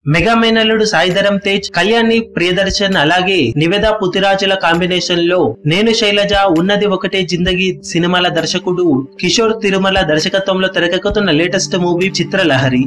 Mega మేనల్లుడు సాయిధరం తేజ్, కళ్యాణి ప్రియదర్శన్ అలాగే Nivetha పుతిరాజుల combination లో నేను శైలజ ఉన్నది ఒకటే జిందగీ సినిమాల దర్శకుడు కిషోర్ తిరుమల దర్శకత్వంలో తెరకెక్కుతున్న లేటెస్ట్ మూవీ చిత్రలహరి.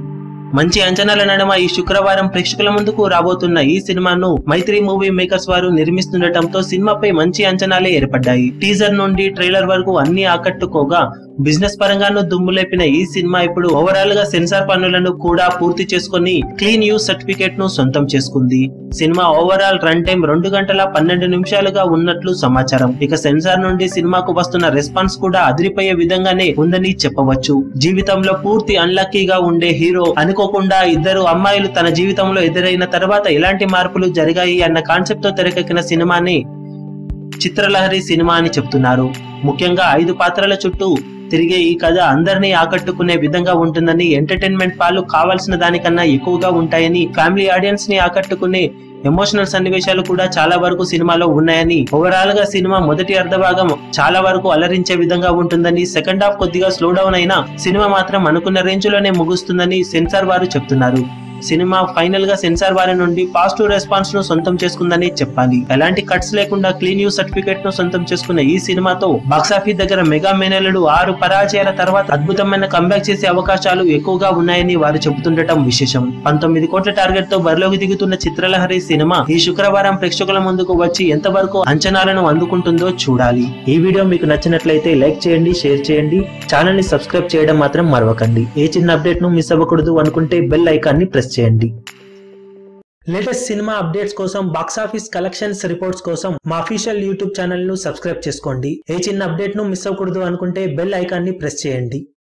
మంచి అంచనాల నడుమ ఈ శుక్రవారం ప్రేక్షకుల ముందుకు రాబోతున్న ఈ సినిమాను మైత్రి మూవీ మేకర్స్ వారు నిర్మిస్తుండటంతో సినిమాపై మంచి అంచనాలే ఏర్పడ్డాయి. టీజర్ నుండి ట్రైలర్ వరకు అన్ని ఆకట్టుకోగా బిజినెస్ పరంగాను దుమ్ములేపిన ఈ సినిమా ఇప్పుడు ఓవరాల్ గా సెన్సార్ పనులను కూడా పూర్తి చేసుకుని క్లీన్ యూజ్ సర్టిఫికేట్ ను సొంతం చేసుకుంది. సినిమా ఓవరాల్ రన్ టైం 2 గంటల 12 నిమిషాలుగా ఉన్నట్లు సమాచారం. ఇక సెన్సార్ నుండి సినిమాకు వస్తున్న రెస్పాన్స్ కూడా అదిరిపోయే విధంగానే ఉందని చెప్పవచ్చు. జీవితంలో పూర్తి అన్లక్కీగా ఉండే హీరో అనుకోకుండా ఇద్దరు అమ్మాయిలు తన జీవితంలో ఎదురైన తర్వాత ఎలాంటి మార్పులు జరిగాయి అన్న కాన్సెప్ట్ తో తెరకెక్కిన సినిమాని చిత్రలహరి సినిమా అని చెప్తున్నారు. ముఖ్యంగా 5 పాత్రల చుట్టూ తిరిగే ఈ కథ అందరినీ ఆకట్టుకునే విధంగా ఉంటుందని, ఎంటర్టైన్మెంట్ పాలు కావాల్సిన దానికన్నా ఎక్కువగా ఉంటాయని, ఫ్యామిలీ ఆడియన్స్ ని ఆకట్టుకునే ఎమోషనల్ సన్నివేశాలు కూడా చాలా వరకు సినిమాలో ఉన్నాయని, ఓవరాల్ గా సినిమా మొదటి అర్ధభాగం చాలా వరకు అలరించే విధంగా ఉంటుందని, సెకండ్ హాఫ్ కొద్దిగా స్లో డౌన్ అయినా సినిమా మాత్రం అనుకున్న రేంజ్ లోనే ముగుస్తుందని సెన్సార్ వారు చెప్తున్నారు. సినిమా ఫైనల్ గా సెన్సార్ వారి నుండి పాజిటివ్ రెస్పాన్స్ ను సొంతం చేసుకుందని చెప్పాలి. ఎలాంటి కట్స్ లేకుండా క్లీన్ యూజ్ సర్టిఫికేట్ ను సొంతం చేసుకున్న ఈ సినిమాతో బాక్సాఫీస్ దగ్గర మెగా మేనల్లుడు 6 పరాజయాల తర్వాత అద్భుతమైన కంబ్యాక్ చేసే అవకాశాలు ఎక్కువగా ఉన్నాయని వారు చెబుతుండటం విశేషం. 19 కోట్ల టార్గెట్ తో బరిలోకి దిగుతున్న చిత్రలహరి సినిమా ఈ శుక్రవారం ప్రేక్షకుల ముందుకు వచ్చి ఎంతవరకు అంచనాలను అందుకుంటుందో చూడాలి. ఈ వీడియో మీకు నచ్చినట్లయితే లైక్ చేయండి, షేర్ చేయండి, ఛానల్ ని సబ్స్క్రైబ్ చేయడం మాత్రం మరవకండి. ఏ చిన్న అప్డేట్ ను మిస్ అవ్వకూడదు అనుకుంటే బెల్ ఐకాన్ ని ప్రెస్ చేయండి. లేటెస్ట్ సినిమా అప్డేట్స్ కోసం, బాక్సాఫీస్ కలెక్షన్స్ రిపోర్ట్స్ కోసం మా అఫీషియల్ యూట్యూబ్ ఛానల్ ను సబ్స్క్రైబ్ చేసుకోండి. ఏ చిన్న అప్డేట్ ను మిస్ అవ్వకూడదు అనుకుంటే బెల్ ఐకాన్ ని ప్రెస్ చేయండి.